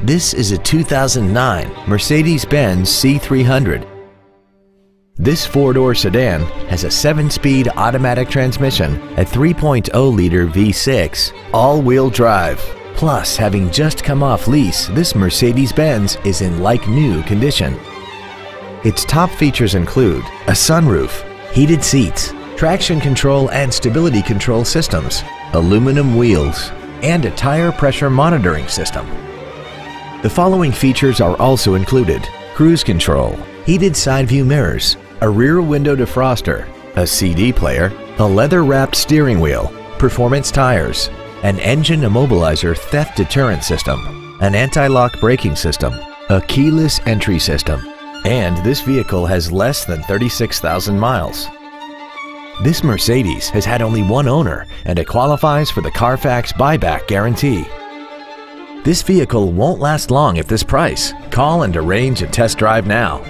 This is a 2009 Mercedes-Benz C300. This four-door sedan has a 7-speed automatic transmission, a 3.0-liter V6, all-wheel drive. Plus, having just come off lease, this Mercedes-Benz is in like-new condition. Its top features include a sunroof, heated seats, traction control and stability control systems, aluminum wheels, and a tire pressure monitoring system. The following features are also included: cruise control, heated side view mirrors, a rear window defroster, a CD player, a leather-wrapped steering wheel, performance tires, an engine immobilizer theft deterrent system, an anti-lock braking system, a keyless entry system, and this vehicle has less than 36,000 miles. This Mercedes has had only one owner and it qualifies for the Carfax buyback guarantee. This vehicle won't last long at this price. Call and arrange a test drive now.